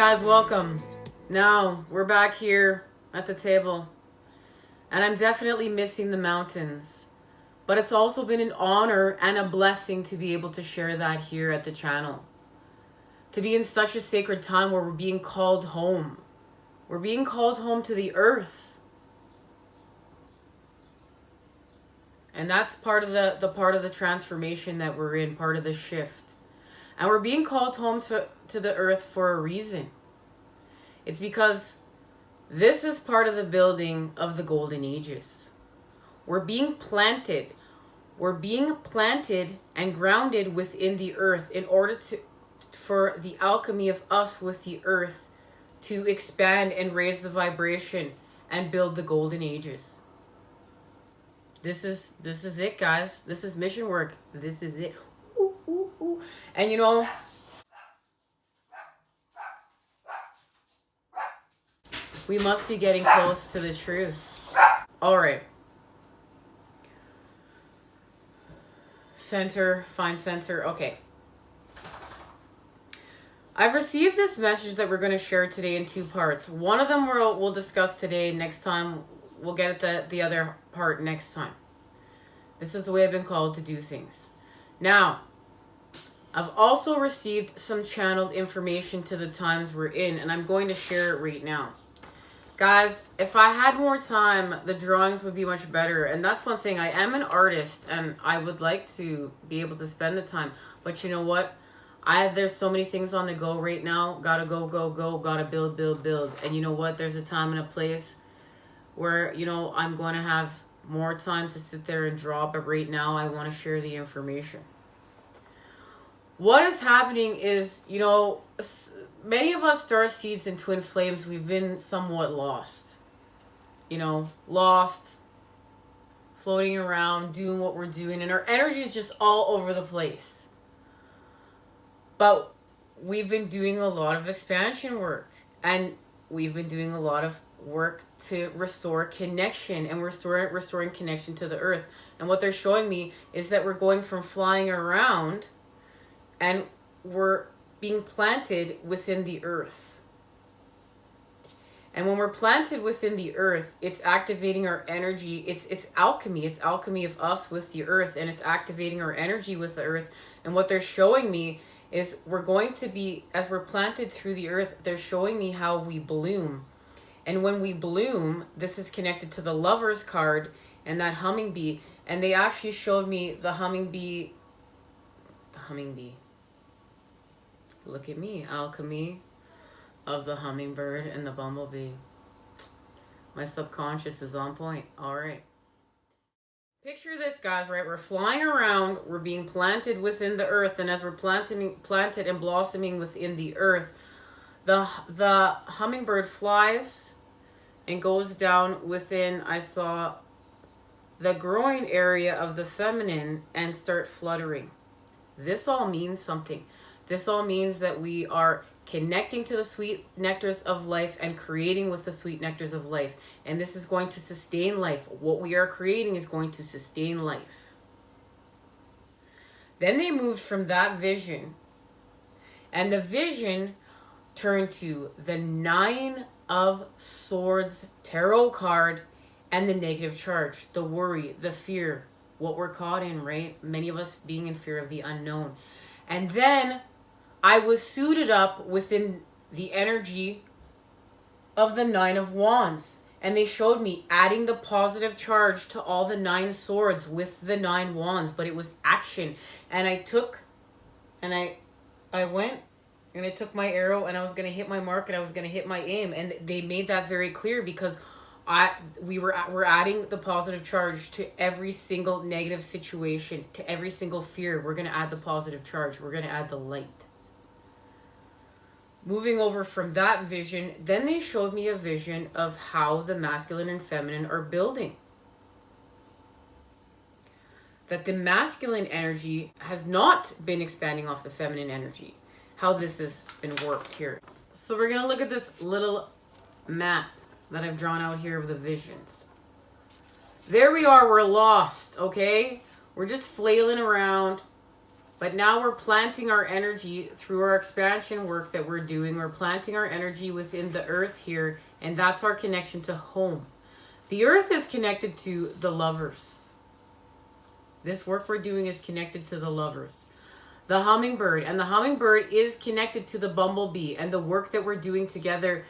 guys, welcome. Now, we're back here at the table. And I'm definitely missing the mountains. But it's also been an honor and a blessing to be able to share that here at the channel. To be in such a sacred time where we're being called home. We're being called home to the earth. And that's part of the part of the transformation that we're in, part of the shift. And we're being called home to the earth for a reason. It's because this is part of the building of the golden ages. We're being planted. We're being planted and grounded within the earth in order for the alchemy of us with the earth to expand and raise the vibration and build the golden ages. This is it, guys. This is mission work. This is it. Ooh, ooh, ooh. And you know, we must be getting close to the truth. All right. Center, find center. Okay. I've received this message that we're going to share today in two parts. One of them we'll discuss today. Next time, we'll get at the other part next time. This is the way I've been called to do things. Now, I've also received some channeled information to the times we're in, and I'm going to share it right now. Guys, if I had more time, the drawings would be much better. And that's one thing. I am an artist, and I would like to be able to spend the time. But you know what? There's so many things on the go right now. Gotta go. Gotta build. And you know what? There's a time and a place where, you know, I'm going to have more time to sit there and draw. But right now, I want to share the information. What is happening is, you know, many of us Starseeds and Twin Flames, we've been somewhat lost. You know, lost, floating around, doing what we're doing, and our energy is just all over the place. But we've been doing a lot of expansion work, and we've been doing a lot of work to restore connection and restoring connection to the earth. And what they're showing me is that we're going from flying around and we're being planted within the earth. And when we're planted within the earth, it's activating our energy. It's alchemy. It's alchemy of us with the earth, and it's activating our energy with the earth. And what they're showing me is we're going to be, as we're planted through the earth, they're showing me how we bloom. And when we bloom, this is connected to the Lover's card and that hummingbee. And they actually showed me the hummingbee. Look at me, alchemy of the hummingbird and the bumblebee. My subconscious is on point. All right. Picture this, guys, right? We're flying around. We're being planted within the earth. And as we're planted and blossoming within the earth, the hummingbird flies and goes down within, I saw, the groin area of the feminine and start fluttering. This all means something. This all means that we are connecting to the sweet nectars of life and creating with the sweet nectars of life. And this is going to sustain life. What we are creating is going to sustain life. Then they moved from that vision. And the vision turned to the 9 of Swords tarot card and the negative charge, the worry, the fear, what we're caught in, right? Many of us being in fear of the unknown. And then I was suited up within the energy of the 9 of Wands. And they showed me adding the positive charge to all the 9 swords with the 9 wands. But it was action. And I took, and I went, and I took my arrow, and I was going to hit my mark, and I was going to hit my aim. And they made that very clear because we're adding the positive charge to every single negative situation, to every single fear. We're going to add the positive charge. We're going to add the light. Moving over from that vision, then they showed me a vision of how the masculine and feminine are building. That the masculine energy has not been expanding off the feminine energy. How this has been worked here. So we're going to look at this little map that I've drawn out here of the visions. There we are, we're lost, okay? We're just flailing around. But now we're planting our energy through our expansion work that we're doing. We're planting our energy within the earth here, and that's our connection to home. The earth is connected to the lovers. This work we're doing is connected to the lovers. The hummingbird, and the hummingbird is connected to the bumblebee, and the work that we're doing together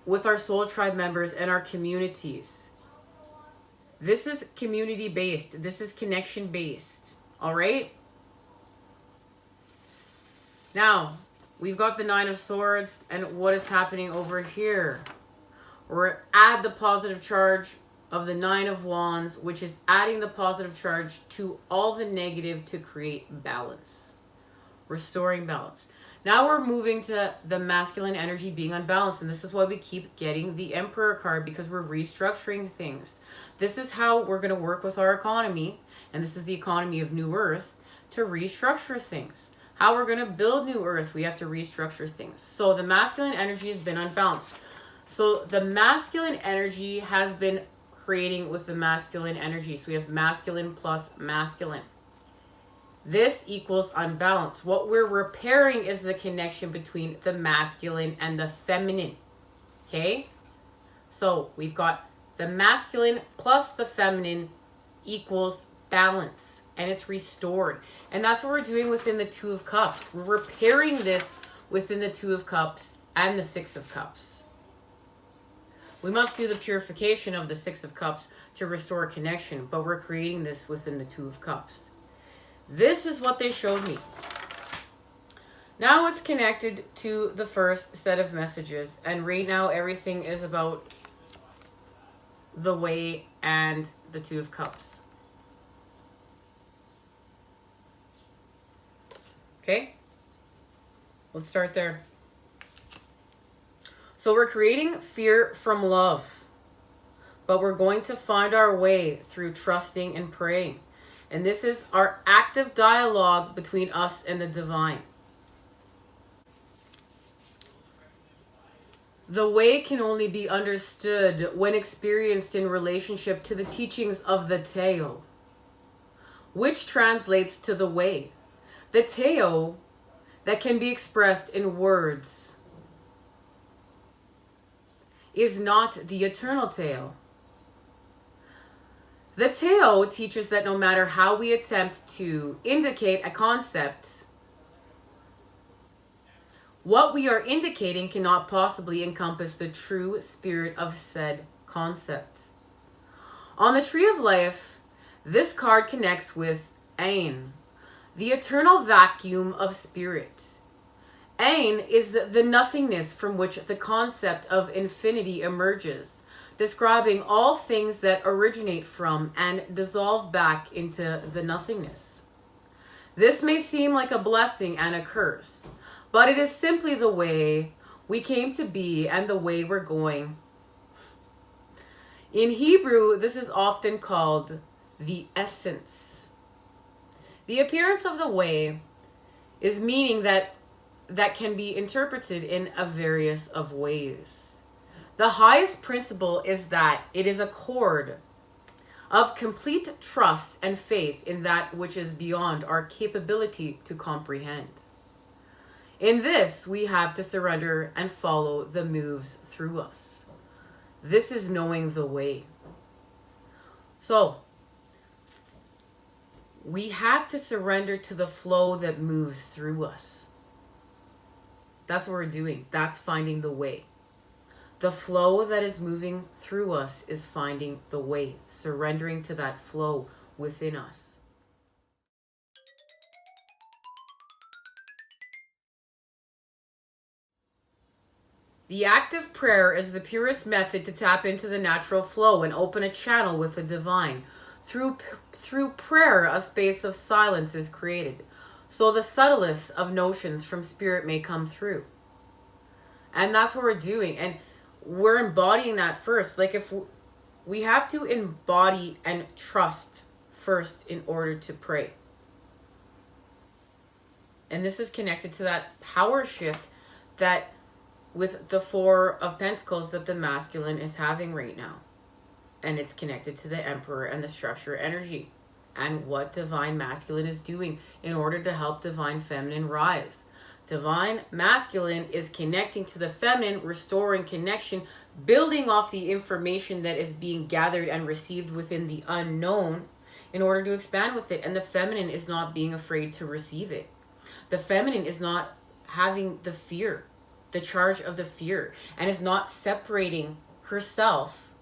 with our soul tribe members and our communities. This is community based. This is connection based. All right? Now, we've got the Nine of Swords, and what is happening over here? We're at the positive charge of the Nine of Wands, which is adding the positive charge to all the negative to create balance. Restoring balance. Now we're moving to the masculine energy being unbalanced, and this is why we keep getting the Emperor card, because we're restructuring things. This is how we're going to work with our economy, and this is the economy of New Earth, to restructure things. How we're going to build New Earth, we have to restructure things. So the masculine energy has been unbalanced. So the masculine energy has been creating with the masculine energy. So we have masculine plus masculine. This equals unbalance. What we're repairing is the connection between the masculine and the feminine. Okay? So we've got the masculine plus the feminine equals balance. And it's restored. And that's what we're doing within the Two of Cups. We're repairing this within the Two of Cups and the Six of Cups. We must do the purification of the Six of Cups to restore connection, but we're creating this within the Two of Cups. This is what they showed me. Now it's connected to the first set of messages, and right now everything is about the way and the Two of Cups. Okay, let's start there. So we're creating fear from love, but we're going to find our way through trusting and praying. And this is our active dialogue between us and the divine. The way can only be understood when experienced in relationship to the teachings of the Tao, which translates to the way. The Tao that can be expressed in words is not the eternal Tao. The Tao teaches that no matter how we attempt to indicate a concept, what we are indicating cannot possibly encompass the true spirit of said concept. On the Tree of Life, this card connects with Ain, the eternal vacuum of spirit. Ain is the nothingness from which the concept of infinity emerges, describing all things that originate from and dissolve back into the nothingness. This may seem like a blessing and a curse, but it is simply the way we came to be and the way we're going. In Hebrew, this is often called the essence. The appearance of the way is meaning that can be interpreted in a various of ways. The highest principle is that it is a cord of complete trust and faith in that which is beyond our capability to comprehend. In this, we have to surrender and follow the moves through us. This is knowing the way. So, we have to surrender to the flow that moves through us. That's what we're doing. That's finding the way. The flow that is moving through us is finding the way, surrendering to that flow within us. The act of prayer is the purest method to tap into the natural flow and open a channel with the divine. Through prayer, a space of silence is created, so the subtlest of notions from spirit may come through. And that's what we're doing. And we're embodying that first. Like, if we have to embody and trust first in order to pray. And this is connected to that power shift that with the Four of Pentacles that the masculine is having right now. And it's connected to the Emperor and the structure energy. and what divine masculine is doing in order to help divine feminine rise. Divine masculine is connecting to the feminine, restoring connection, building off the information that is being gathered and received within the unknown in order to expand with it. And the feminine is not being afraid to receive it. The feminine is not having the fear, the charge of the fear, and is not separating herself,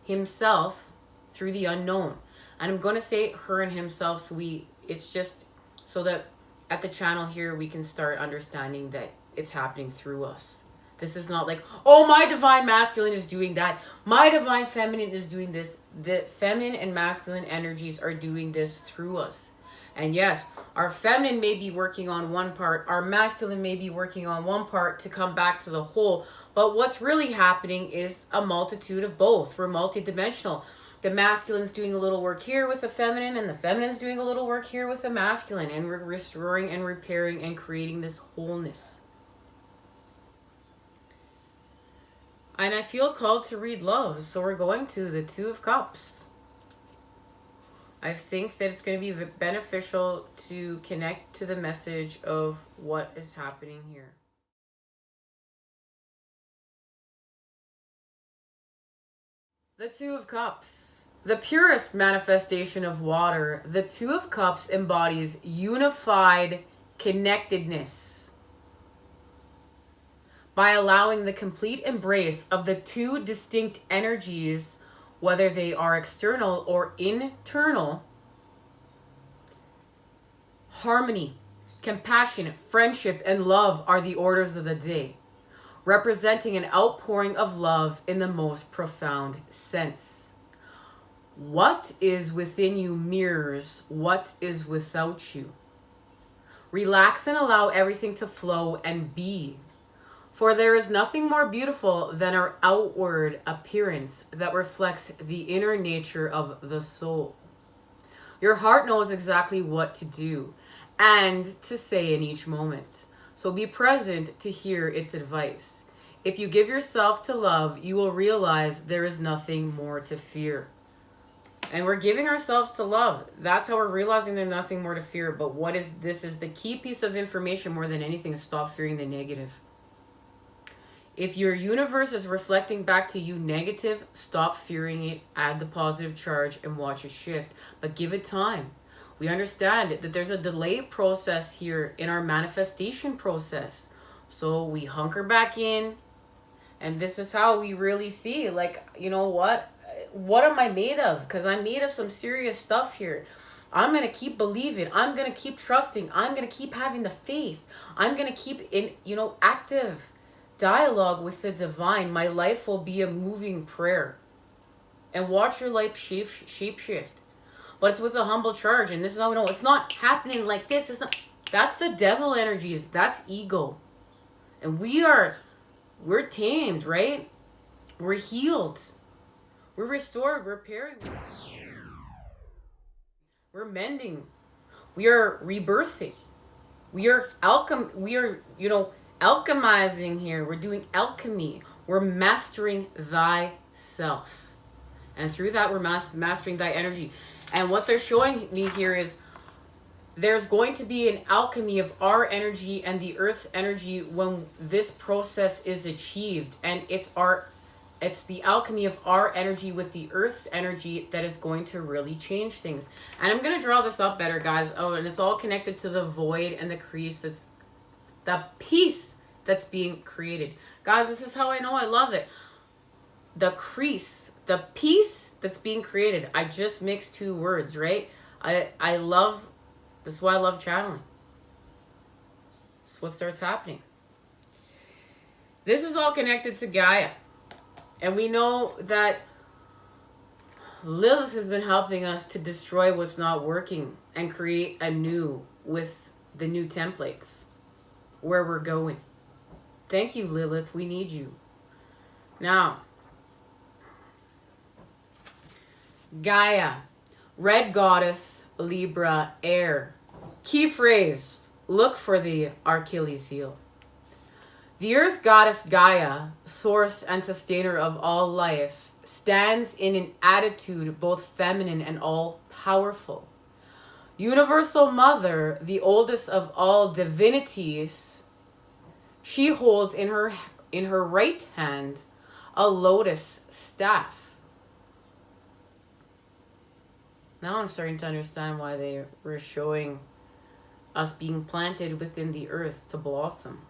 himself, through the unknown. And I'm going to say her and himself, so it's just so that at the channel here we can start understanding that it's happening through us. This is not like, oh, my divine masculine is doing that, my divine feminine is doing this. The feminine and masculine energies are doing this through us. And yes, our feminine may be working on one part, our masculine may be working on one part to come back to the whole, but what's really happening is a multitude of both. We're multidimensional. The masculine's doing a little work here with the feminine, and the feminine's doing a little work here with the masculine, and we're restoring and repairing and creating this wholeness. And I feel called to read love, so we're going to the Two of Cups. I think that it's going to be beneficial to connect to the message of what is happening here. The Two of Cups. The purest manifestation of water, the Two of Cups embodies unified connectedness by allowing the complete embrace of the two distinct energies, whether they are external or internal. Harmony, compassion, friendship, and love are the orders of the day, representing an outpouring of love in the most profound sense. What is within you mirrors what is without you. Relax and allow everything to flow and be. For there is nothing more beautiful than our outward appearance that reflects the inner nature of the soul. Your heart knows exactly what to do and to say in each moment. So be present to hear its advice. If you give yourself to love, you will realize there is nothing more to fear. And we're giving ourselves to love. That's how we're realizing there's nothing more to fear. But this is the key piece of information more than anything, is stop fearing the negative. If your universe is reflecting back to you negative, stop fearing it, add the positive charge, and watch it shift. But give it time. We understand that there's a delay process here in our manifestation process. So we hunker back in. And this is how we really see, like, you know what? What am I made of? Because I'm made of some serious stuff here. I'm going to keep believing. I'm going to keep trusting. I'm going to keep having the faith. I'm going to keep in, active dialogue with the divine. My life will be a moving prayer. And watch your life shape shift. But it's with a humble charge. And this is how we know. It's not happening like this. It's not. That's the devil energies. That's ego. And we're tamed, right? We're healed. We're restored, we're repairing, we're mending, we are rebirthing, we are alchemizing here. We're doing alchemy. We're mastering thyself. And through that, we're mastering thy energy. And what they're showing me here is there's going to be an alchemy of our energy and the earth's energy when this process is achieved. And it's the alchemy of our energy with the earth's energy that is going to really change things. And I'm going to draw this up better, guys. Oh, and it's all connected to the void and the crease. That's the peace that's being created. Guys, this is how I know I love it. The crease, the peace that's being created. I just mixed two words, right? I love, this is why I love channeling. This is what starts happening. This is all connected to Gaia. And we know that Lilith has been helping us to destroy what's not working and create anew with the new templates where we're going. Thank you, Lilith. We need you. Now, Gaia, Red Goddess, Libra, Air. Key phrase, look for the Achilles heel. The Earth Goddess Gaia, source and sustainer of all life, stands in an attitude both feminine and all-powerful. Universal Mother, the oldest of all divinities, she holds in her right hand a lotus staff. Now I'm starting to understand why they were showing us being planted within the earth to blossom.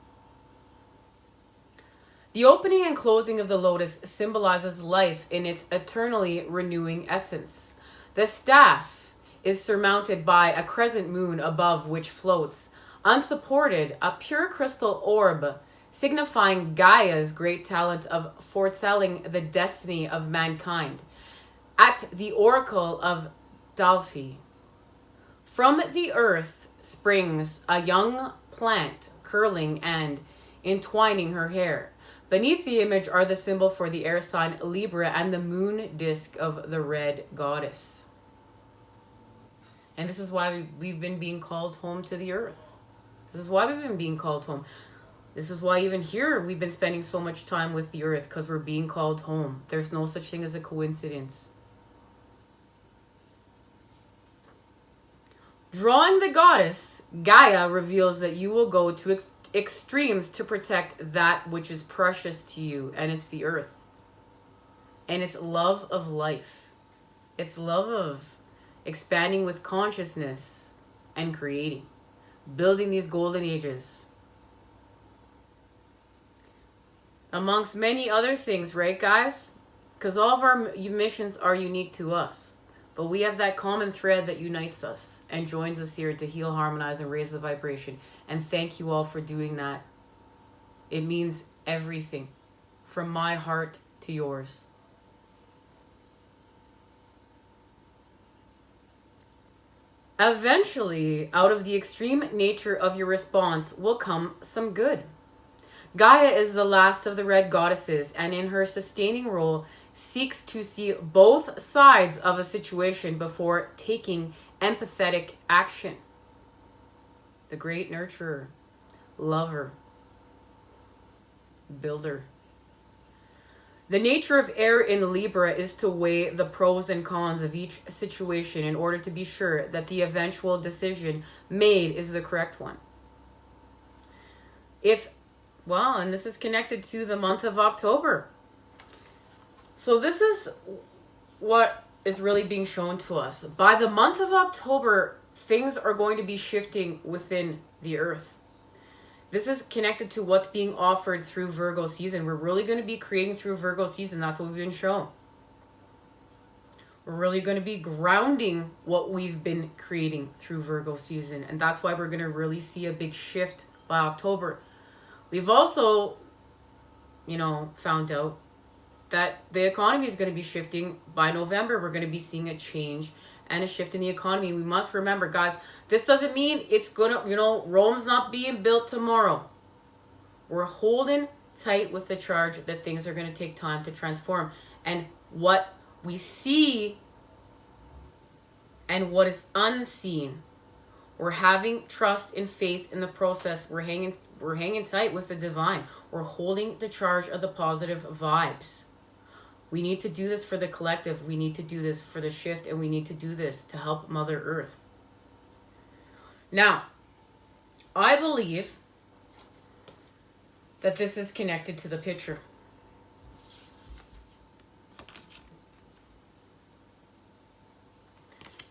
The opening and closing of the lotus symbolizes life in its eternally renewing essence. The staff is surmounted by a crescent moon above which floats, unsupported, a pure crystal orb, signifying Gaia's great talent of foretelling the destiny of mankind. At the oracle of Delphi, from the earth springs a young plant curling and entwining her hair. Beneath the image are the symbol for the air sign Libra and the moon disk of the red goddess. And this is why we've been being called home to the earth. This is why we've been being called home. This is why even here we've been spending so much time with the earth, because we're being called home. There's no such thing as a coincidence. Drawing the goddess, Gaia reveals that you will go to extremes to protect that which is precious to you, and it's the earth. And it's love of life. It's love of expanding with consciousness and creating. Building these golden ages. Amongst many other things, right guys? Because all of our missions are unique to us. But we have that common thread that unites us and joins us here to heal, harmonize, and raise the vibration. And thank you all for doing that. It means everything. From my heart to yours. Eventually, out of the extreme nature of your response will come some good. Gaia is the last of the red goddesses, and in her sustaining role, seeks to see both sides of a situation before taking empathetic action. The great nurturer, lover, builder. The nature of air in Libra is to weigh the pros and cons of each situation in order to be sure that the eventual decision made is the correct one. And this is connected to the month of October. So this is what is really being shown to us. By the month of October, things are going to be shifting within the earth. This is connected to what's being offered through Virgo season. We're really going to be creating through Virgo season. That's what we've been shown. We're really going to be grounding what we've been creating through Virgo season. And that's why we're going to really see a big shift by October. We've also, found out that the economy is going to be shifting by November. We're going to be seeing a change and a shift in the economy. We must remember, guys, this doesn't mean it's going to, Rome's not being built tomorrow. We're holding tight with the charge that things are going to take time to transform. And what we see and what is unseen, we're having trust and faith in the process. We're hanging tight with the divine. We're holding the charge of the positive vibes. We need to do this for the collective. We need to do this for the shift, and we need to do this to help Mother Earth. Now, I believe that this is connected to the picture.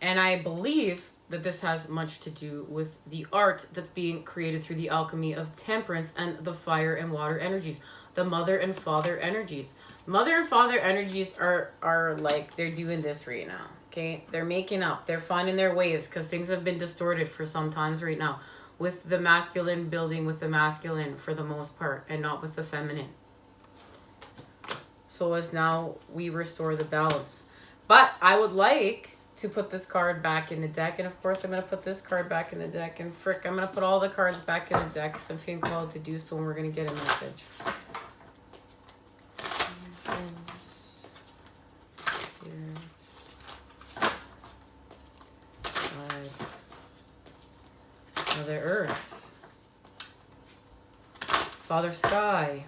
And I believe that this has much to do with the art that's being created through the alchemy of temperance and the fire and water energies, the mother and father energies. Mother and father energies are like, they're doing this right now, okay? They're making up. They're finding their ways because things have been distorted for some times right now, with the masculine building with the masculine for the most part and not with the feminine. So as now we restore the balance. But I would like to put this card back in the deck, and of course I'm going to put this card back in the deck, and I'm going to put all the cards back in the deck because I'm feeling called to do so, and we're going to get a message. Mother Earth, Father Sky,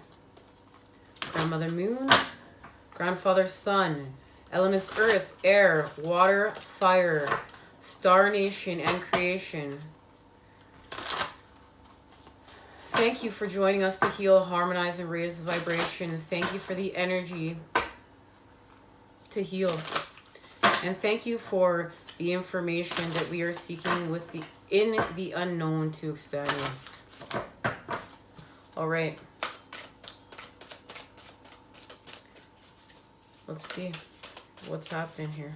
Grandmother Moon, Grandfather Sun, elements earth, air, water, fire, Star Nation and creation. Thank you for joining us to heal, harmonize, and raise the vibration. Thank you for the energy to heal. And thank you for the information that we are seeking with in the unknown to expand with. All right. Let's see what's happening here.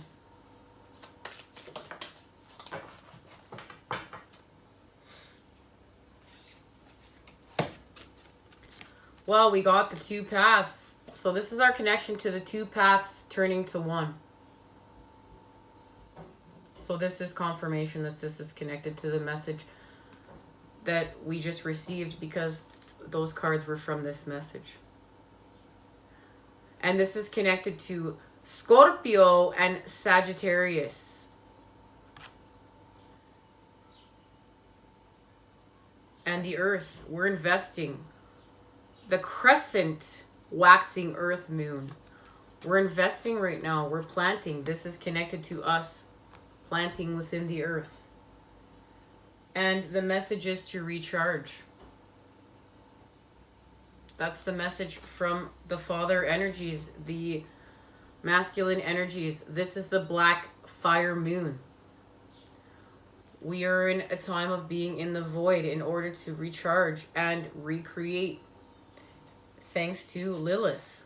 Well, we got the two paths. So this is our connection to the two paths turning to one. So this is confirmation that this is connected to the message that we just received, because those cards were from this message. And this is connected to Scorpio and Sagittarius. And the earth, we're investing. The crescent waxing earth moon. We're investing right now. We're planting. This is connected to us planting within the earth. And the message is to recharge. That's the message from the father energies, the masculine energies. This is the black fire moon. We are in a time of being in the void in order to recharge and recreate. Thanks to Lilith.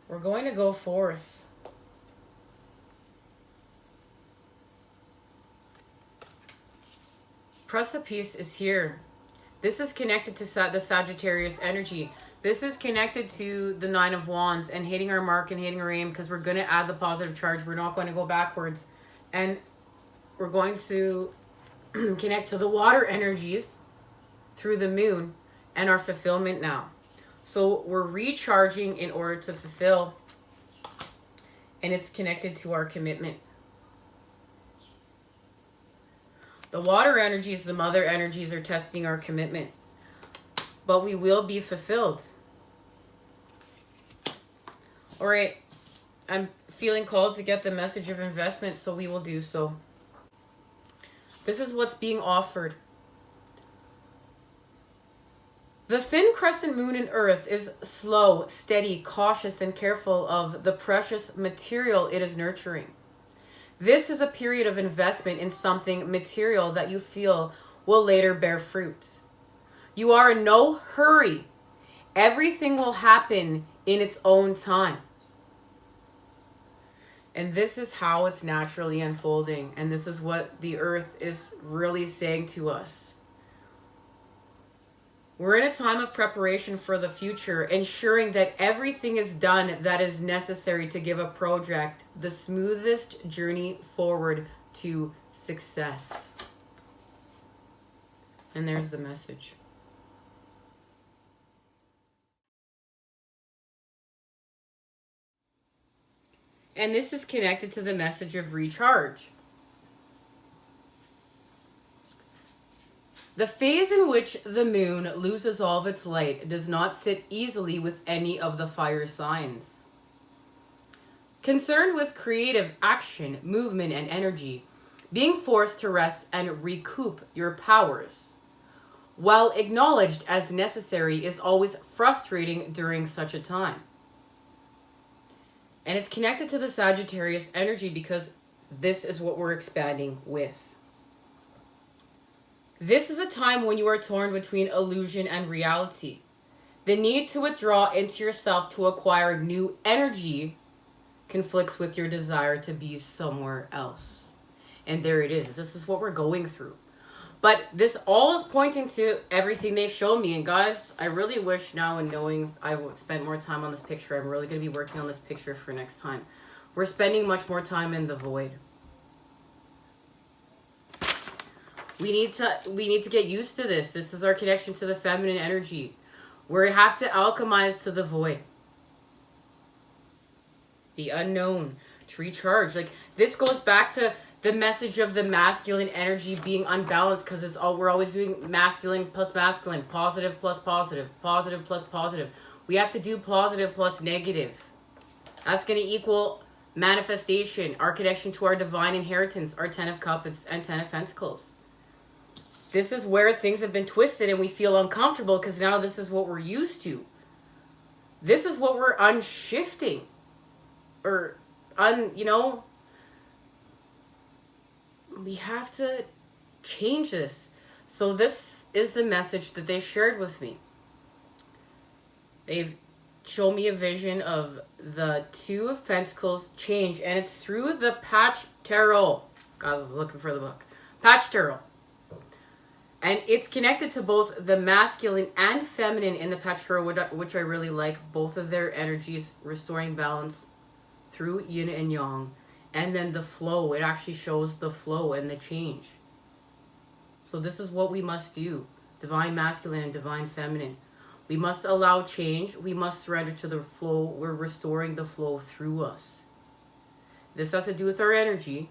We're going to go forth. Precipice is here. This is connected to the Sagittarius energy. This is connected to the Nine of Wands and hitting our mark and hitting our aim, because we're going to add the positive charge. We're not going to go backwards. And we're going to connect to the water energies through the moon and our fulfillment now. So we're recharging in order to fulfill, and it's connected to our commitment. The water energies, the mother energies, are testing our commitment, but we will be fulfilled. All right, I'm feeling called to get the message of investment, so we will do so. This is what's being offered. The thin crescent moon in earth is slow, steady, cautious, and careful of the precious material it is nurturing. This is a period of investment in something material that you feel will later bear fruit. You are in no hurry. Everything will happen in its own time. And this is how it's naturally unfolding. And this is what the earth is really saying to us. We're in a time of preparation for the future, ensuring that everything is done that is necessary to give a project the smoothest journey forward to success. And there's the message. And this is connected to the message of recharge. The phase in which the moon loses all of its light does not sit easily with any of the fire signs. Concerned with creative action, movement, and energy, being forced to rest and recoup your powers, while acknowledged as necessary, is always frustrating during such a time. And it's connected to the Sagittarius energy, because this is what we're expanding with. This is a time when you are torn between illusion and reality. The need to withdraw into yourself to acquire new energy conflicts with your desire to be somewhere else. And there it is. This is what we're going through. But this all is pointing to everything they've shown me. And guys, I really wish now, and knowing I will spend more time on this picture, I'm really going to be working on this picture for next time. We're spending much more time in the void. We need to get used to this. This is our connection to the feminine energy. We have to alchemize to the void. The unknown. To recharge. Like, this goes back to the message of the masculine energy being unbalanced, because we're always doing masculine plus masculine, positive plus positive, positive plus positive. We have to do positive plus negative. That's going to equal manifestation, our connection to our divine inheritance, our 10 of Cups and 10 of Pentacles. This is where things have been twisted and we feel uncomfortable because now this is what we're used to. This is what we're unshifting. Or, you know, we have to change this. So this is the message that they shared with me. They've shown me a vision of the 2 of Pentacles change, and it's through the Patch Tarot. God, I was looking for the book. Patch Tarot. And it's connected to both the masculine and feminine in the Patch Tarot, which I really like. Both of their energies restoring balance through yin and yang. And then the flow. It actually shows the flow and the change. So this is what we must do. Divine masculine and divine feminine. We must allow change. We must surrender to the flow. We're restoring the flow through us. This has to do with our energy.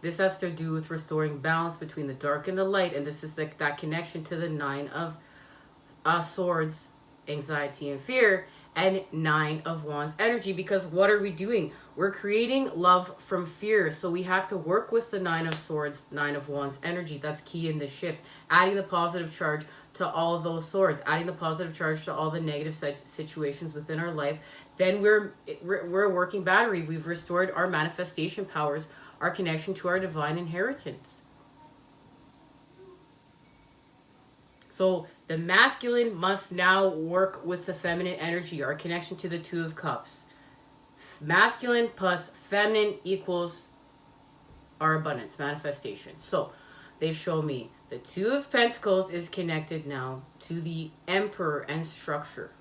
This has to do with restoring balance between the dark and the light. And this is that connection to the 9 of Swords, anxiety and fear, and 9 of Wands energy. Because what are we doing? We're creating love from fear. So we have to work with the 9 of Swords, 9 of Wands energy. That's key in the shift. Adding the positive charge to all of those swords. Adding the positive charge to all the negative situations within our life. Then we're a working battery. We've restored our manifestation powers, our connection to our divine inheritance. So the masculine must now work with the feminine energy, our connection to the 2 of Cups. Masculine plus feminine equals our abundance, manifestation. So they've shown me the 2 of Pentacles is connected now to the Emperor and structure.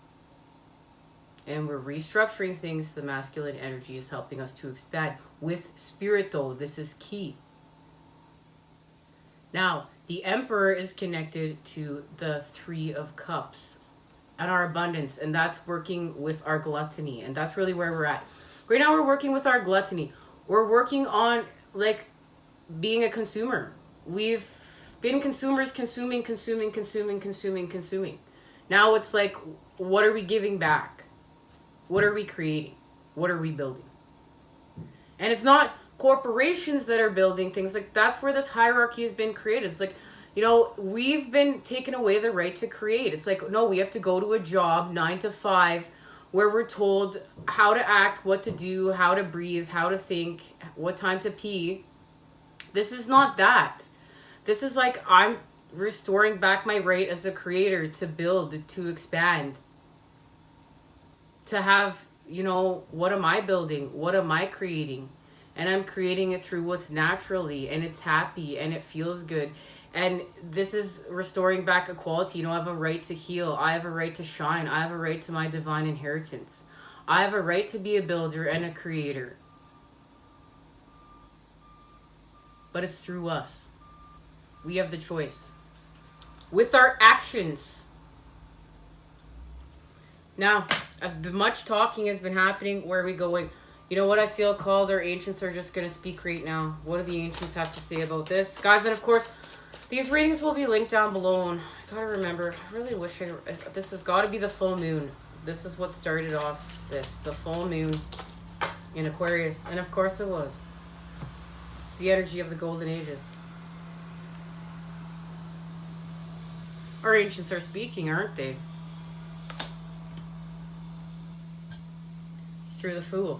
And we're restructuring things. The masculine energy is helping us to expand. With spirit though, this is key. Now, the Emperor is connected to the 3 of Cups and our abundance. And that's working with our gluttony. And that's really where we're at. Right now we're working with our gluttony. We're working on like being a consumer. We've been consumers, consuming. Now it's like, what are we giving back? What are we creating? What are we building? And it's not corporations that are building things. Like, that's where this hierarchy has been created. It's like, you know, we've been taken away the right to create. It's like, no, we have to go to a job 9 to 5 where we're told how to act, what to do, how to breathe, how to think, what time to pee. This is not that. This is like, I'm restoring back my right as a creator to build, to expand, to have, you know, what am I building? What am I creating? And I'm creating it through what's naturally, and it's happy, and it feels good. And this is restoring back equality. You know, I have a right to heal. I have a right to shine. I have a right to my divine inheritance. I have a right to be a builder and a creator. But it's through us. We have the choice. With our actions. Now, much talking has been happening. Where are we going? You know what I feel called? Our ancients are just going to speak right now. What do the ancients have to say about this? Guys, and of course, these readings will be linked down below. And I gotta remember, I really wish this has got to be the full moon. This is what started off this. The full moon in Aquarius. And of course it was. It's the energy of the golden ages. Our ancients are speaking, aren't they? Through the Fool.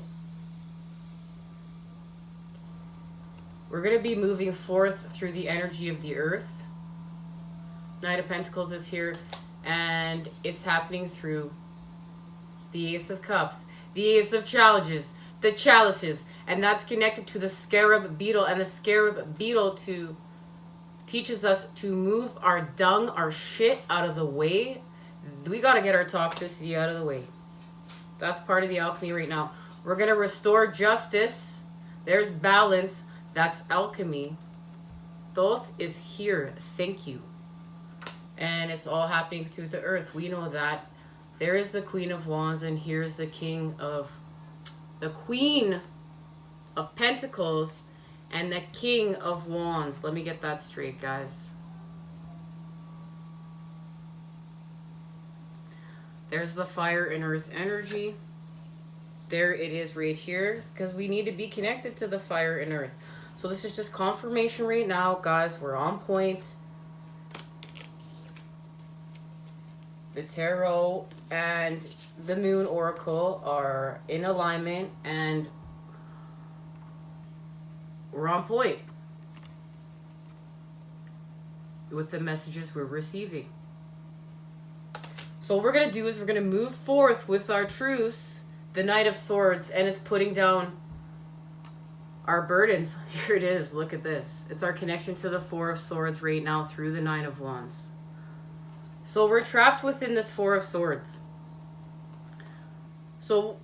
We're going to be moving forth through the energy of the earth. Knight of Pentacles is here, and it's happening through the Ace of Cups, the Ace of Challenges, the Chalices, and that's connected to the Scarab Beetle, and the Scarab Beetle teaches us to move our dung, our shit out of the way. We got to get our toxicity out of the way. That's part of the alchemy right now. We're going to restore justice. There's balance. That's alchemy. Thoth is here. Thank you. And it's all happening through the earth. We know that. There is the Queen of Wands, and here's the Queen of Pentacles and the King of Wands. Let me get that straight, guys. There's the fire and earth energy. There it is right here, because we need to be connected to the fire and earth. So this is just confirmation right now, guys. We're on point. The tarot and the moon oracle are in alignment, and we're on point with the messages we're receiving. So what we're going to do is we're going to move forth with our truths, the Knight of Swords, and it's putting down our burdens. Here it is. Look at this. It's our connection to the Four of Swords right now through the Nine of Wands. So we're trapped within this Four of Swords. So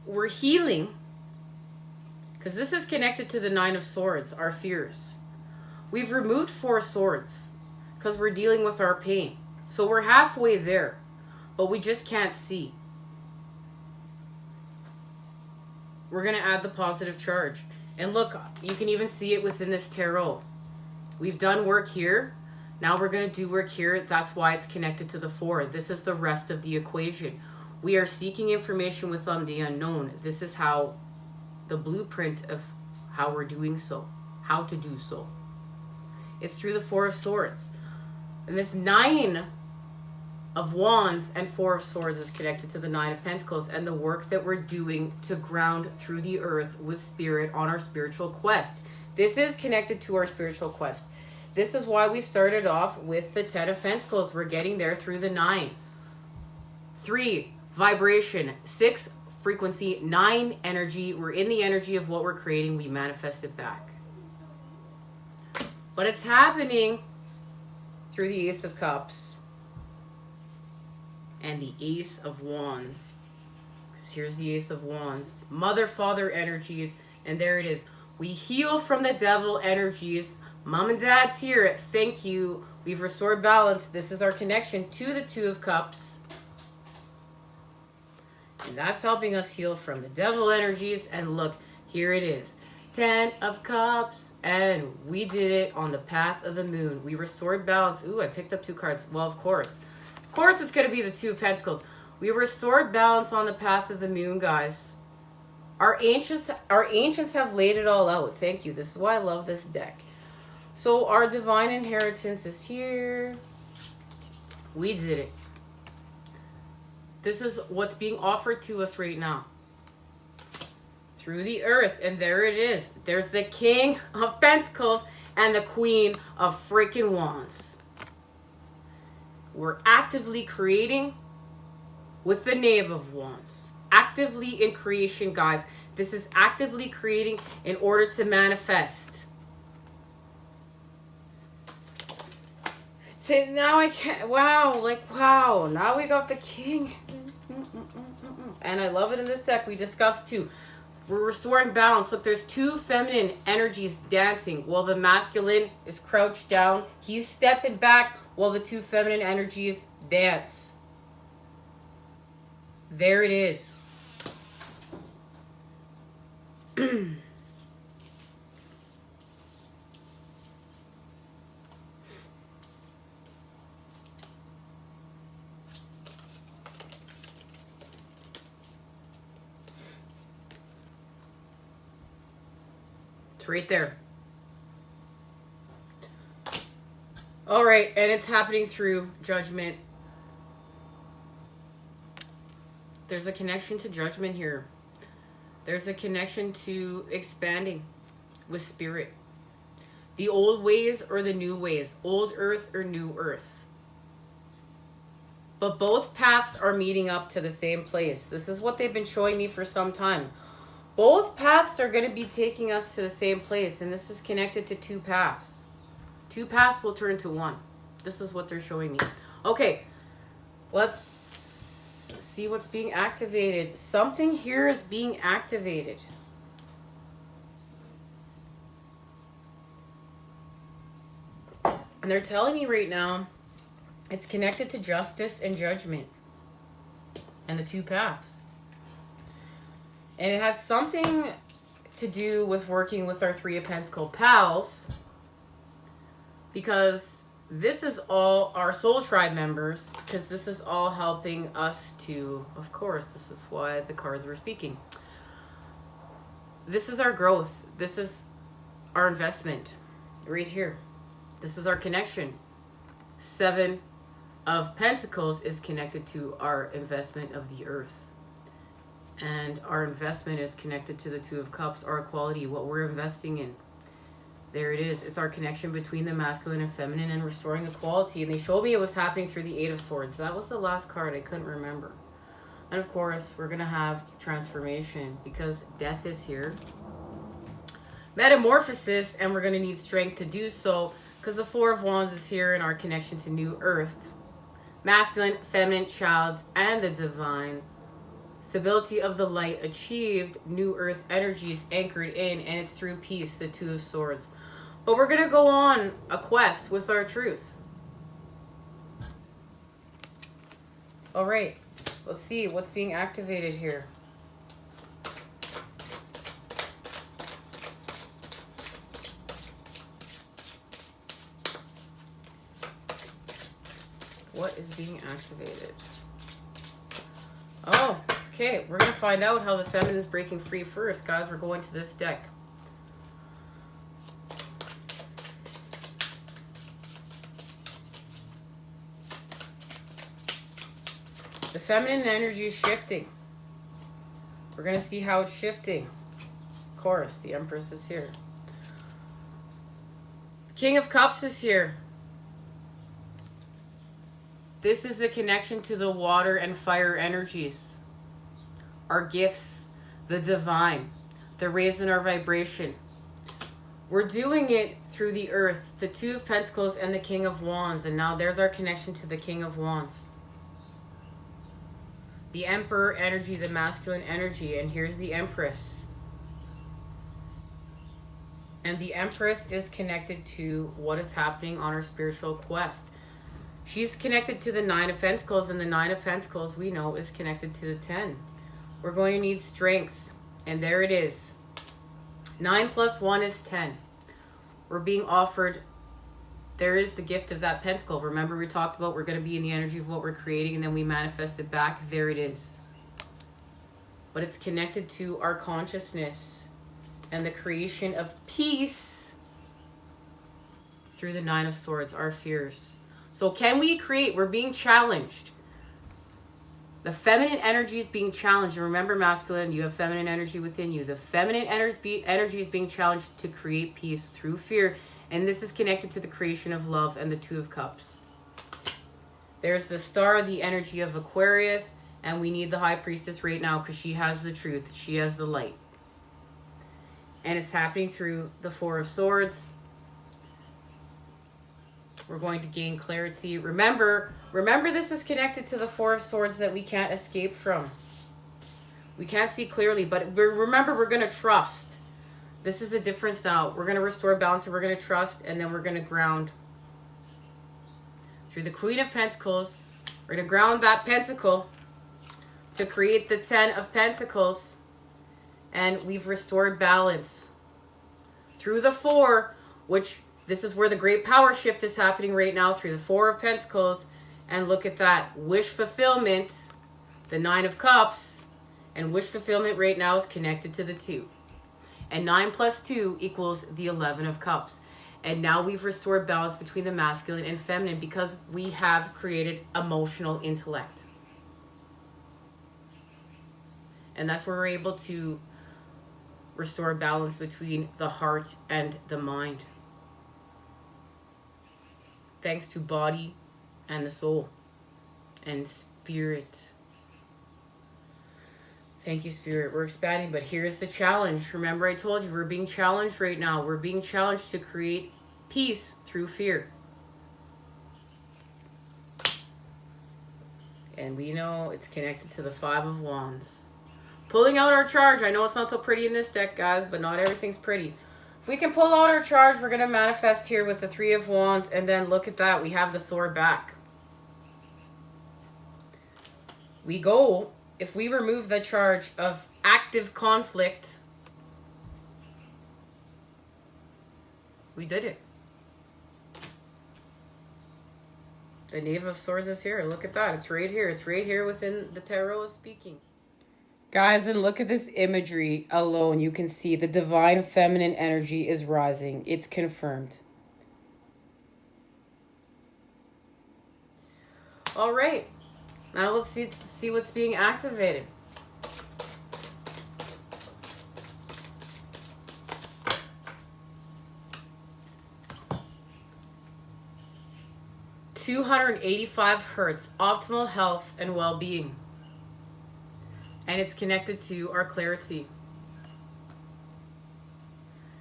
we're healing, because this is connected to the Nine of Swords, our fears. We've removed Four Swords because we're dealing with our pain. So we're halfway there, but we just can't see. We're going to add the positive charge. And look, you can even see it within this tarot. We've done work here. Now we're going to do work here. That's why it's connected to the four. This is the rest of the equation. We are seeking information within the unknown. This is how the blueprint of how we're doing so. How to do so. It's through the Four of Swords. And this Nine of Wands and Four of Swords is connected to the Nine of Pentacles and the work that we're doing to ground through the earth with spirit on our spiritual quest. This is connected to our spiritual quest. This is why we started off with the Ten of Pentacles. We're getting there through the 9. 3, vibration. 6, frequency. 9, energy. We're in the energy of what we're creating. We manifest it back. But it's happening through the Ace of Cups and the Ace of Wands. Because here's the Ace of Wands. Mother, father energies. And there it is. We heal from the devil energies. Mom and dad's here. Thank you. We've restored balance. This is our connection to the Two of Cups. And that's helping us heal from the devil energies. And look, here it is. 10 of Cups. And we did it on the path of the moon. We restored balance. Ooh, I picked up 2 cards. Well, of course. Of course it's going to be the Two of Pentacles. We restored balance on the path of the moon, guys. Our ancients have laid it all out. Thank you. This is why I love this deck. So our divine inheritance is here. We did it. This is what's being offered to us right now. Through the earth. And there it is. There's the King of Pentacles and the Queen of freaking Wands. We're actively creating with the Knave of Wands. Actively in creation, guys. This is actively creating in order to manifest. So now I can't, wow, like, wow. Now we got the King. And I love it in this deck. We discussed too. We're restoring balance. Look, there's 2 feminine energies dancing while the masculine is crouched down. He's stepping back while the 2 feminine energies dance. There it is. It's right there. All right, and it's happening through judgment. There's a connection to judgment here. There's a connection to expanding with spirit. The old ways or the new ways. Old earth or new earth. But both paths are meeting up to the same place. This is what they've been showing me for some time. Both paths are going to be taking us to the same place. And this is connected to 2 paths. 2 paths will turn to 1. This is what they're showing me. Okay. Let's see what's being activated. Something here is being activated. And they're telling me right now it's connected to justice and judgment. And the 2 paths. And it has something to do with working with our 3 of Pentacles pals. Because this is all our soul tribe members, because this is all helping us to, of course, this is why the cards were speaking. This is our growth. This is our investment right here. This is our connection. 7 of Pentacles is connected to our investment of the earth. And our investment is connected to the 2 of Cups, our equality, what we're investing in. There it is. It's our connection between the masculine and feminine and restoring equality. And they showed me it was happening through the 8 of Swords. That was the last card. I couldn't remember. And of course, we're going to have transformation because death is here. Metamorphosis, and we're going to need strength to do so because the 4 of Wands is here in our connection to New Earth. Masculine, feminine, child, and the divine. Stability of the light achieved. New Earth energies anchored in, and it's through peace, the 2 of Swords. But we're going to go on a quest with our truth. All right, let's see what's being activated here. What is being activated? Oh, okay. We're going to find out how the feminine is breaking free first. Guys, we're going to this deck. The feminine energy is shifting. We're going to see how it's shifting. Of course, the Empress is here. King of Cups is here. This is the connection to the water and fire energies. Our gifts, the divine, the raise in our vibration. We're doing it through the earth, the 2 of Pentacles and the King of Wands. And now there's our connection to the King of Wands. The Emperor energy, the masculine energy. And here's the Empress. And the Empress is connected to what is happening on our spiritual quest. She's connected to the 9 of Pentacles, and the 9 of Pentacles we know is connected to the 10. We're going to need strength, and there it is. 9 plus 1 is 10. We're being offered, there is the gift of that pentacle. Remember we talked about we're going to be in the energy of what we're creating, and then we manifest it back. There it is. But it's connected to our consciousness and the creation of peace through the 9 of Swords, our fears. So can we create? We're being challenged. The feminine energy is being challenged. And remember, masculine, you have feminine energy within you. The feminine energy is being challenged to create peace through fear. And this is connected to the creation of love and the 2 of Cups. There's the star, the energy of Aquarius. And we need the High Priestess right now because she has the truth. She has the light. And it's happening through the 4 of Swords. We're going to gain clarity. Remember this is connected to the 4 of Swords that we can't escape from. We can't see clearly, but remember, we're going to trust. This is the difference now. We're going to restore balance, and we're going to trust, and then we're going to ground. Through the Queen of Pentacles, we're going to ground that pentacle to create the 10 of Pentacles, and we've restored balance. Through the 4, which... this is where the great power shift is happening right now through the 4 of Pentacles. And look at that. Wish fulfillment, the 9 of Cups. And wish fulfillment right now is connected to the 2. And 9 plus 2 equals the 11 of Cups. And now we've restored balance between the masculine and feminine because we have created emotional intellect. And that's where we're able to restore balance between the heart and the mind. Thanks to body and the soul and spirit. Thank you, Spirit. We're expanding, but here's the challenge. Remember, I told you we're being challenged right now. We're being challenged to create peace through fear. And we know it's connected to the 5 of Wands. Pulling out our charge. I know it's not so pretty in this deck, guys, but not everything's pretty. If we can pull out our charge, we're going to manifest here with the 3 of Wands. And then look at that. We have the sword back. We go, if we remove the charge of active conflict, we did it. The Knave of Swords is here. Look at that. It's right here. It's right here within the tarot is speaking. Guys, and look at this imagery alone. You can see the divine feminine energy is rising. It's confirmed. All right. Now let's see what's being activated. (285 hertz), optimal health and well-being. And it's connected to our clarity.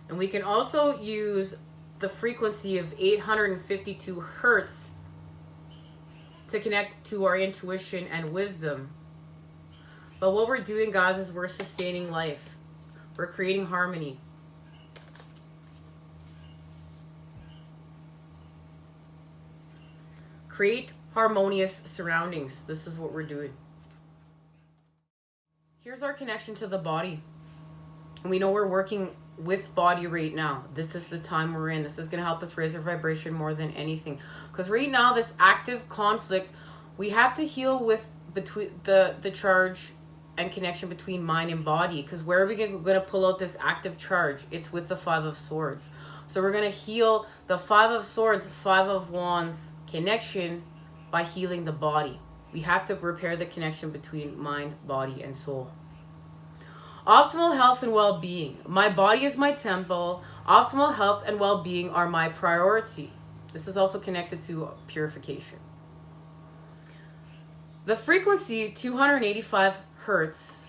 And we can also use the frequency of 852 hertz to connect to our intuition and wisdom. But what we're doing, guys, is we're sustaining life. We're creating harmony. Create harmonious surroundings. This is what we're doing. Here's our connection to the body. And we know we're working with body right now. This is the time we're in. This is going to help us raise our vibration more than anything. Because right now, this active conflict, we have to heal with between the charge and connection between mind and body. Because where are we going to pull out this active charge? It's with the Five of Swords. So we're going to heal the Five of Swords, Five of Wands connection by healing the body. We have to repair the connection between mind, body, and soul. Optimal health and well-being. My body is my temple. Optimal health and well-being are my priority. This is also connected to purification. The frequency 285 hertz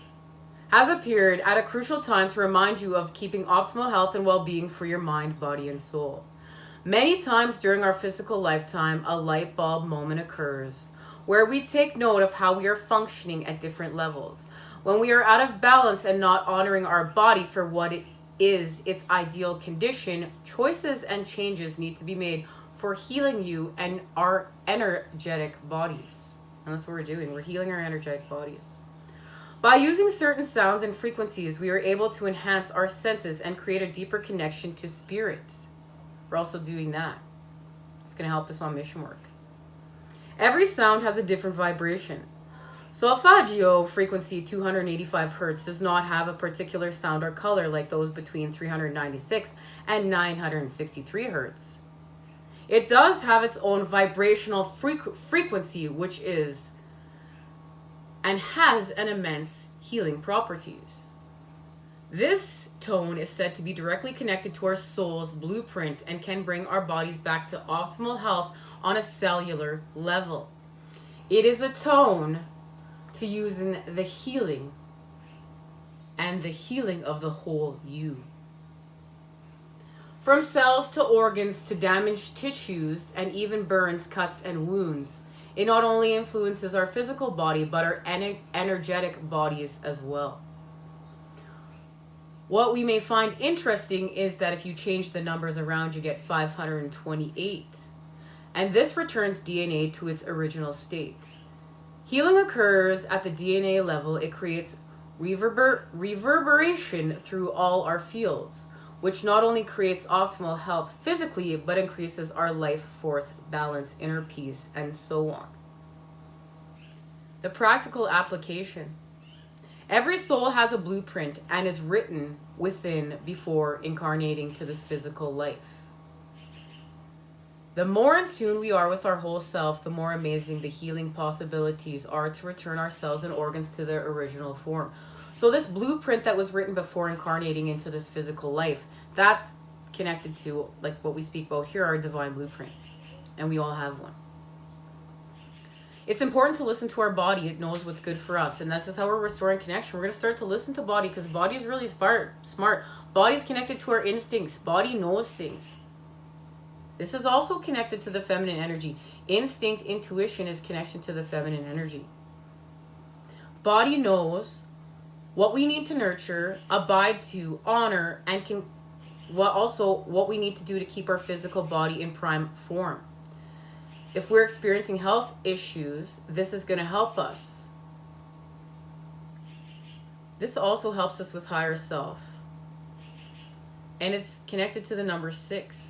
has appeared at a crucial time to remind you of keeping optimal health and well-being for your mind, body, and soul. Many times during our physical lifetime, a light bulb moment occurs where we take note of how we are functioning at different levels. When we are out of balance and not honoring our body for what it is, its ideal condition, choices and changes need to be made for healing you and our energetic bodies. And that's what we're doing. We're healing our energetic bodies. By using certain sounds and frequencies, we are able to enhance our senses and create a deeper connection to spirit. We're also doing that. It's going to help us on mission work. Every sound has a different vibration. Solfeggio frequency 285 hertz does not have a particular sound or color like those between 396 and 963 hertz. It does have its own vibrational frequency, which is and has an immense healing properties. This tone is said to be directly connected to our soul's blueprint and can bring our bodies back to optimal health on a cellular level. It is a tone to use in the healing and the healing of the whole you. From cells to organs to damaged tissues and even burns, cuts, and wounds, it not only influences our physical body but our energetic bodies as well. What we may find interesting is that if you change the numbers around, you get 528. And this returns DNA to its original state. Healing occurs at the DNA level. It creates reverberation through all our fields, which not only creates optimal health physically, but increases our life force, balance, inner peace, and so on. The practical application. Every soul has a blueprint and is written within before incarnating to this physical life. The more in tune we are with our whole self, the more amazing the healing possibilities are to return our cells and organs to their original form. So this blueprint that was written before incarnating into this physical life, that's connected to, like what we speak about here, our divine blueprint. And we all have one. It's important to listen to our body. It knows what's good for us. And this is how we're restoring connection. We're going to start to listen to body because body is really smart. Body's connected to our instincts. Body knows things. This is also connected to the feminine energy. Instinct, intuition is connection to the feminine energy. Body knows what we need to nurture, abide to, honor, and what we need to do to keep our physical body in prime form. If we're experiencing health issues, this is going to help us. This also helps us with higher self. And it's connected to the number 6.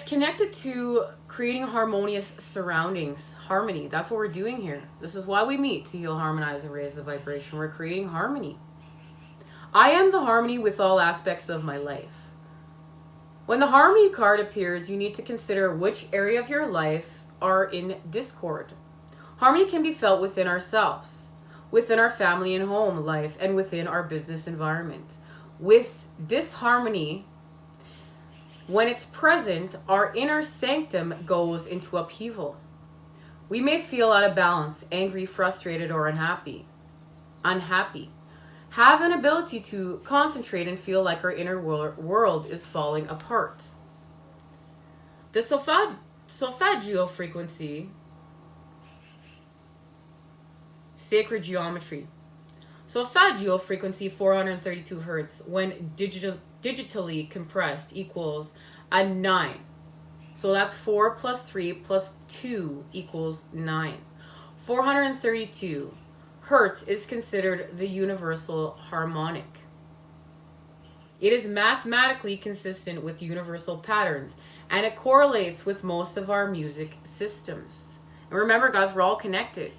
connected to creating harmonious surroundings, harmony. That's what we're doing here. This is why we meet, to heal, harmonize, and raise the vibration. We're creating harmony. I am the harmony with all aspects of my life. When the harmony card appears, you need to consider which area of your life are in discord. Harmony can be felt within ourselves, within our family and home life, and within our business environment. With disharmony, when it's present, our inner sanctum goes into upheaval. We may feel out of balance, angry, frustrated, or unhappy. Have an ability to concentrate and feel like our inner world is falling apart. The solfeggio frequency, sacred geometry. Solfeggio frequency 432 hertz when digitally compressed equals a 9. So that's 4 plus 3 plus 2 equals 9. 432 hertz is considered the universal harmonic. It is mathematically consistent with universal patterns, and it correlates with most of our music systems. And remember, guys, we're all connected.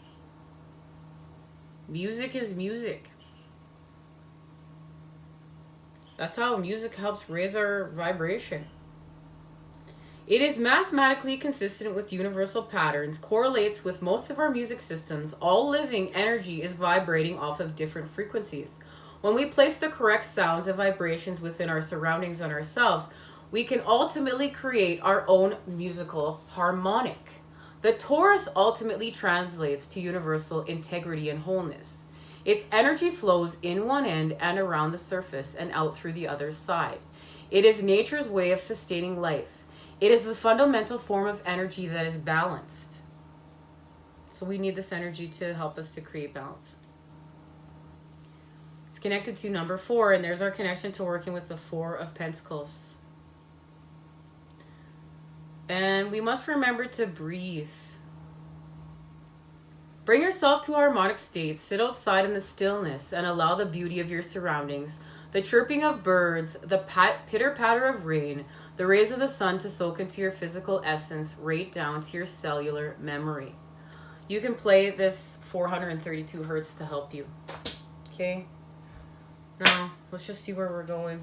Music is music. That's how music helps raise our vibration. It is mathematically consistent with universal patterns, correlates with most of our music systems. All living energy is vibrating off of different frequencies. When we place the correct sounds and vibrations within our surroundings and ourselves, we can ultimately create our own musical harmonic. The torus ultimately translates to universal integrity and wholeness. Its energy flows in one end and around the surface and out through the other side. It is nature's way of sustaining life. It is the fundamental form of energy that is balanced. So we need this energy to help us to create balance. It's connected to number 4, and there's our connection to working with the 4 of Pentacles. And we must remember to breathe. Bring yourself to a harmonic state. Sit outside in the stillness and allow the beauty of your surroundings, the chirping of birds, the pitter-patter of rain, the rays of the sun to soak into your physical essence, right down to your cellular memory. You can play this 432 hertz to help you. Okay? Now, let's just see where we're going.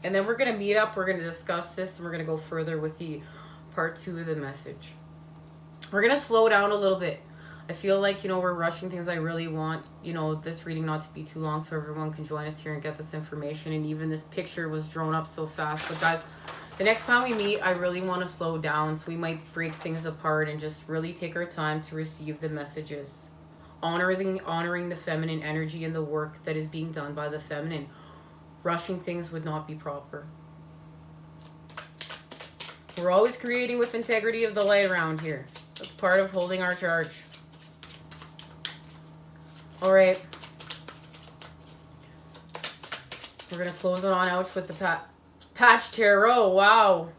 And then we're going to meet up. We're going to discuss this, and we're going to go further with the part 2 of the message. We're going to slow down a little bit. I feel like, we're rushing things. I really want, this reading not to be too long so everyone can join us here and get this information. And even this picture was drawn up so fast. But guys, the next time we meet, I really want to slow down. So we might break things apart and just really take our time to receive the messages. Honoring the feminine energy and the work that is being done by the feminine. Rushing things would not be proper. We're always creating with integrity of the light around here. That's part of holding our charge. All right. We're going to close it on out with the Patch Tarot. Wow.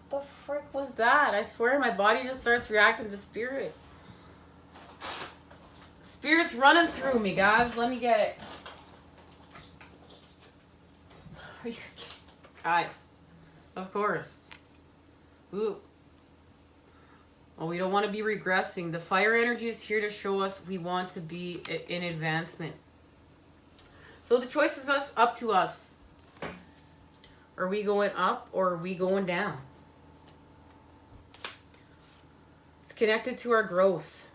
What the frick was that? I swear my body just starts reacting to spirit. Spirit's running through me, guys. Let me get it. Are you kidding? Guys. Of course. Ooh. Oh, we don't want to be regressing. The fire energy is here to show us we want to be in advancement. So the choice is up to us. Are we going up or are we going down? It's connected to our growth.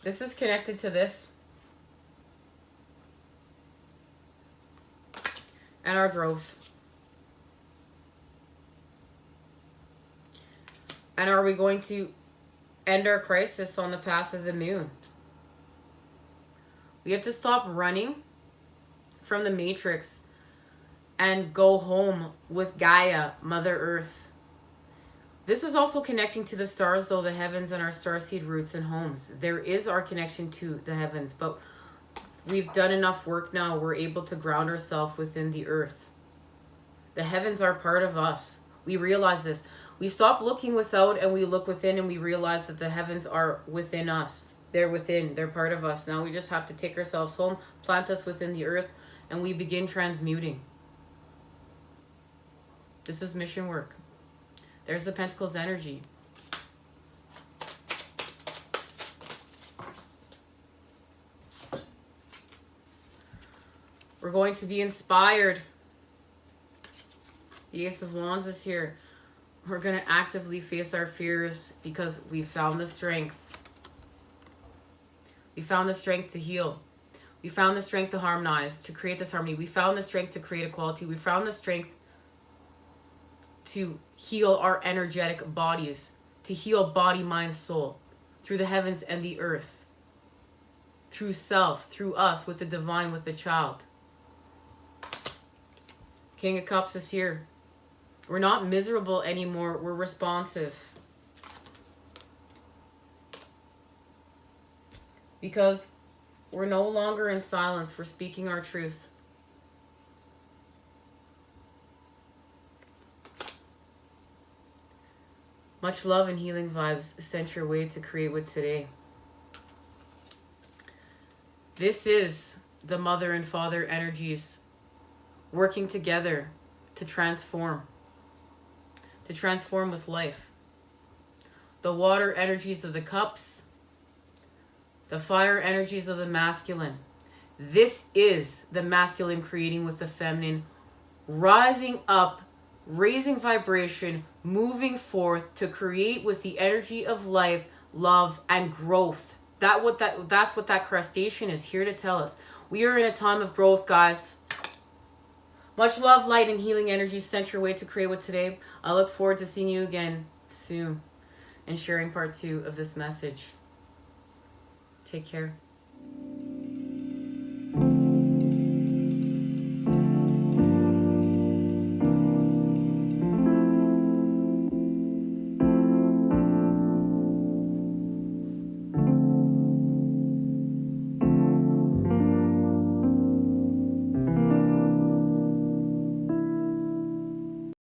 This is connected to this. And our growth. And are we going to end our crisis on the path of the moon? We have to stop running from the matrix and go home with Gaia, Mother Earth. This is also connecting to the stars, though, the heavens and our starseed roots and homes. There is our connection to the heavens, but we've done enough work now. We're able to ground ourselves within the earth. The heavens are part of us. We realize this. We stop looking without and we look within, and we realize that the heavens are within us. They're within. They're part of us. Now we just have to take ourselves home, plant us within the earth, and we begin transmuting. This is mission work. There's the Pentacles energy. We're going to be inspired. The Ace of Wands is here. We're going to actively face our fears because we found the strength. We found the strength to heal. We found the strength to harmonize, to create this harmony. We found the strength to create equality. We found the strength to heal our energetic bodies, to heal body, mind, soul, through the heavens and the earth, through self, through us, with the divine, with the child. King of Cups is here. We're not miserable anymore. We're responsive. Because we're no longer in silence. We're speaking our truth. Much love and healing vibes sent your way to create with today. This is the mother and father energies working together to transform with life. The water energies of the cups, the fire energies of the masculine. This is the masculine creating with the feminine, rising up, raising vibration, moving forth to create with the energy of life, love, and growth. That's what that crustacean is here to tell us. We are in a time of growth, guys. Much love, light, and healing energy sent your way to create with today. I look forward to seeing you again soon and sharing part 2 of this message. Take care.